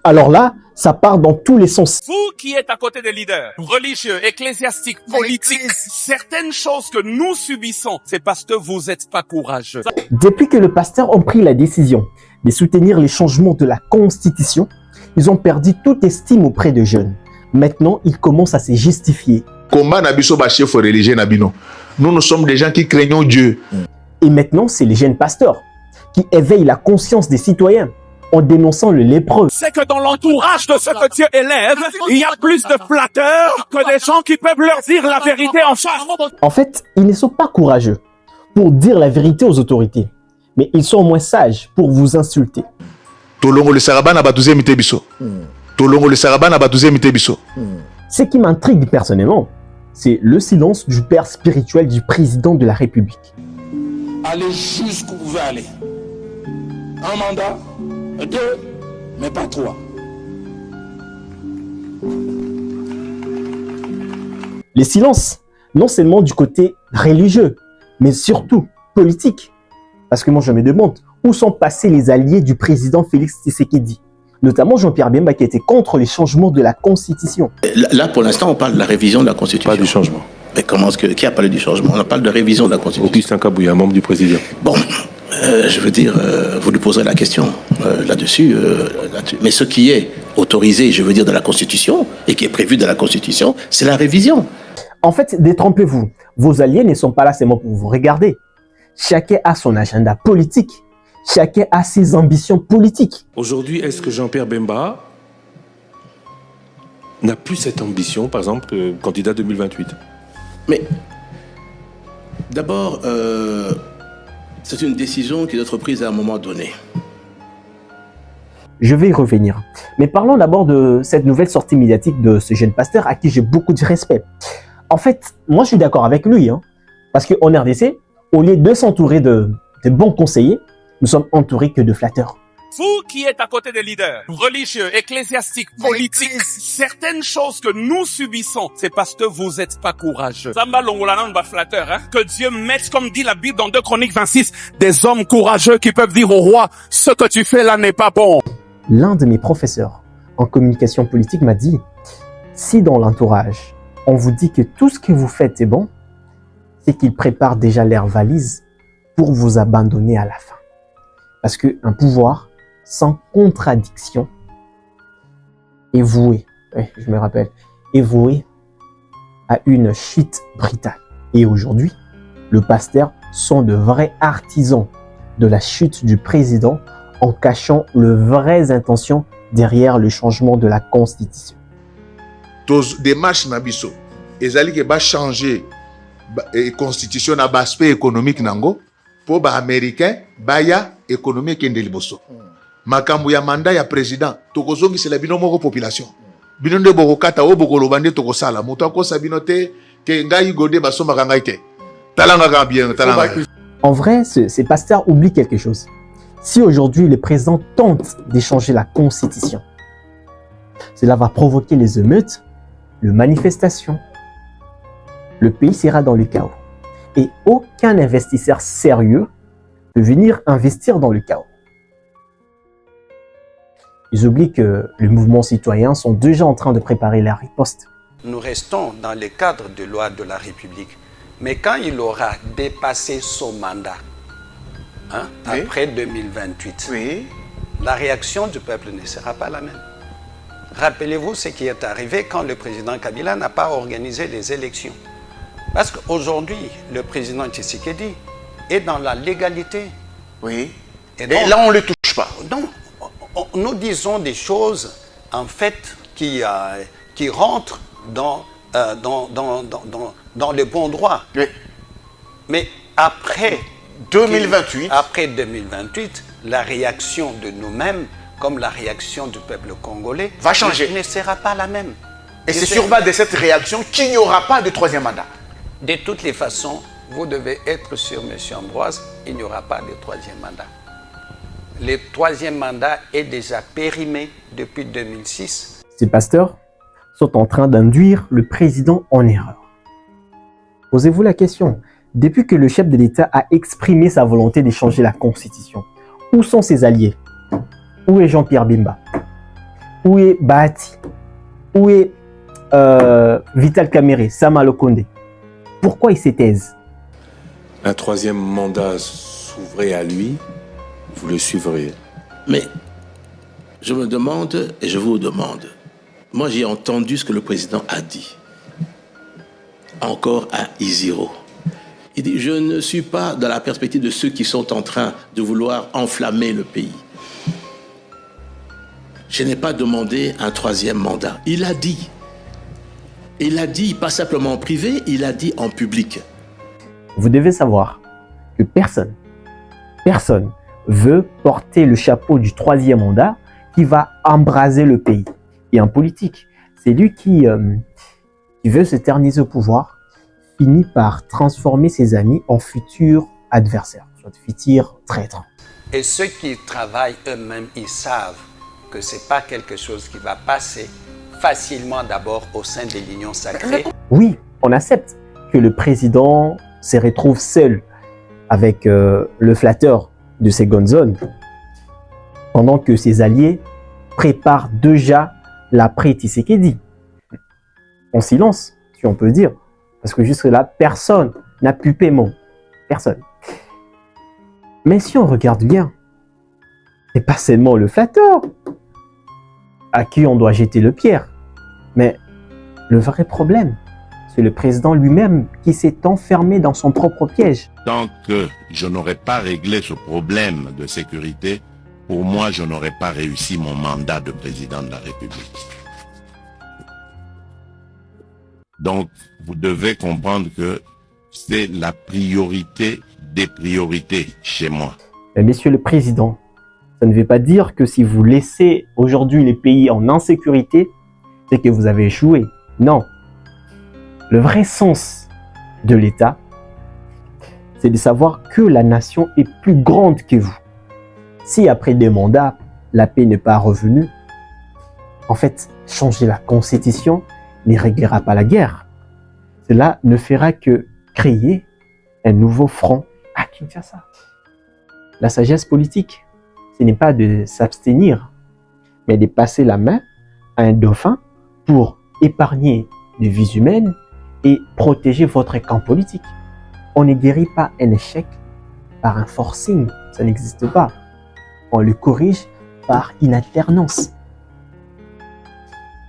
Alors là, ça part dans tous les sens. Vous qui êtes à côté des leaders religieux, ecclésiastiques, politiques, certaines choses que nous subissons, c'est parce que vous n'êtes pas courageux. Depuis que le pasteur a pris la décision de soutenir les changements de la Constitution, ils ont perdu toute estime auprès des jeunes. Maintenant, ils commencent à se justifier. Comment nabiso ba chef religieux nabino? Nous sommes des gens qui craignons Dieu. Et maintenant, c'est les jeunes pasteurs qui éveillent la conscience des citoyens en dénonçant le lépreux. C'est que dans l'entourage de ce que Dieu élève, il y a plus de flatteurs que des gens qui peuvent leur dire la vérité en face. En fait, ils ne sont pas courageux pour dire la vérité aux autorités, mais ils sont moins sages pour vous insulter. Tolongo le sarabana batouze mitebiso. Tolongo le sarabana batouze mitebiso. Ce qui m'intrigue personnellement, c'est le silence du père spirituel du président de la République. Allez jusqu'où vous pouvez aller. Un mandat, deux, mais pas trois. Les silences, non seulement du côté religieux, mais surtout politique. Parce que moi je me demande, où sont passés les alliés du président Félix Tshisekedi? Notamment Jean-Pierre Bemba qui était contre les changements de la Constitution. Là, pour l'instant, on parle de la révision de la Constitution. Pas du changement. Mais qui a parlé du changement? On parle de révision de la Constitution. Augustin Kabouya, membre du président. Bon, je veux dire, vous lui poserez la question là-dessus. Mais ce qui est autorisé, je veux dire, dans la Constitution, et qui est prévu dans la Constitution, c'est la révision. En fait, détrompez-vous. Vos alliés ne sont pas là seulement pour vous regarder. Chacun a son agenda politique. Chacun a ses ambitions politiques. Aujourd'hui, est-ce que Jean-Pierre Bemba n'a plus cette ambition, par exemple, candidat 2028? Mais, d'abord, c'est une décision qui doit être prise à un moment donné. Je vais y revenir. Mais parlons d'abord de cette nouvelle sortie médiatique de ce jeune pasteur à qui j'ai beaucoup de respect. En fait, moi je suis d'accord avec lui. Parce qu'en RDC, au lieu de s'entourer de bons conseillers, nous sommes entourés que de flatteurs. Vous qui êtes à côté des leaders religieux, ecclésiastiques, politiques, certaines choses que nous subissons, c'est parce que vous n'êtes pas courageux. Samba Longolana ba flatteur, que Dieu mette, comme dit la Bible dans 2 Chroniques 26, des hommes courageux qui peuvent dire au roi, ce que tu fais là n'est pas bon. L'un de mes professeurs en communication politique m'a dit, si dans l'entourage, on vous dit que tout ce que vous faites est bon, c'est qu'ils préparent déjà leurs valises pour vous abandonner à la fin. Parce qu'un pouvoir sans contradiction est voué, je me rappelle, est voué à une chute brutale. Et aujourd'hui, le pasteur sont de vrais artisans de la chute du président en cachant les vraies intentions derrière le changement de la Constitution. Tos démarches nabiso, ezali ke ba changer la Constitution na aspect économique nango pour ba américain baya économie kende liboso. Makambu ya mandat ya président tokozongi c'est la bino moko population. Bino nde bokokata o bokoloba nde tokosala moto akosa bino te ke ngai gode basomaka ngai te. Talanga bien talanga. En vrai, ces pasteurs oublient quelque chose. Si aujourd'hui le président tente d'échanger la Constitution, cela va provoquer les émeutes, les manifestations. Le pays sera dans le chaos. Et aucun investisseur sérieux peut venir investir dans le chaos. Ils oublient que les mouvements citoyens sont déjà en train de préparer la riposte. Nous restons dans le cadre de loi de la République. Mais quand il aura dépassé son mandat, oui, après 2028, oui, la réaction du peuple ne sera pas la même. Rappelez-vous ce qui est arrivé quand le président Kabila n'a pas organisé les élections. Parce qu'aujourd'hui, le président Tshisekedi est dans la légalité. Oui. Et donc, là, on ne le touche pas. Donc, nous disons des choses, en fait, qui rentrent dans le bon droit. Oui. Mais après 2028, la réaction de nous-mêmes, comme la réaction du peuple congolais, va changer. Ne sera pas la même. Et c'est sur base de cette réaction qu'il n'y aura pas de troisième mandat. De toutes les façons, vous devez être sûr, M. Ambroise, il n'y aura pas de troisième mandat. Le troisième mandat est déjà périmé depuis 2006. Ces pasteurs sont en train d'induire le président en erreur. Posez-vous la question, depuis que le chef de l'État a exprimé sa volonté de changer la Constitution, où sont ses alliés? Où est Jean-Pierre Bemba? Où est Bahati? Où est Vital Kamerhe, Sama Lokonde? Pourquoi ils se taisent? Un troisième mandat s'ouvrait à lui, vous le suivrez. Mais je me demande, et je vous demande, moi j'ai entendu ce que le président a dit, encore à Isiro. Il dit, je ne suis pas dans la perspective de ceux qui sont en train de vouloir enflammer le pays. Je n'ai pas demandé un troisième mandat. Il a dit. Il a dit, pas simplement en privé, il a dit en public. Vous devez savoir que personne veut porter le chapeau du troisième mandat qui va embraser le pays. Et en politique, c'est lui qui veut s'éterniser au pouvoir, finit par transformer ses amis en futurs adversaires, soit futurs traîtres. Et ceux qui travaillent eux-mêmes, ils savent que ce n'est pas quelque chose qui va passer facilement d'abord au sein de l'union sacrée. Oui, on accepte que le président se retrouve seul avec le flatteur de ses gonzones, pendant que ses alliés préparent déjà l'après-Tshisekedi. En silence, si on peut dire, parce que jusque-là, personne n'a pu paiement. Personne. Mais si on regarde bien, c'est pas seulement le flatteur à qui on doit jeter le pierre, mais le vrai problème, c'est le président lui-même qui s'est enfermé dans son propre piège. Tant que je n'aurais pas réglé ce problème de sécurité, pour moi, je n'aurais pas réussi mon mandat de président de la République. Donc, vous devez comprendre que c'est la priorité des priorités chez moi. Mais Monsieur le Président, ça ne veut pas dire que si vous laissez aujourd'hui les pays en insécurité, c'est que vous avez échoué. Non. Le vrai sens de l'État, c'est de savoir que la nation est plus grande que vous. Si après 2 mandats, la paix n'est pas revenue, en fait, changer la constitution ne réglera pas la guerre. Cela ne fera que créer un nouveau front à Kinshasa. La sagesse politique, ce n'est pas de s'abstenir, mais de passer la main à un dauphin pour épargner des vies humaines et protéger votre camp politique. On ne guérit pas un échec par un forcing, ça n'existe pas. On le corrige par une alternance.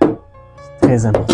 C'est très important.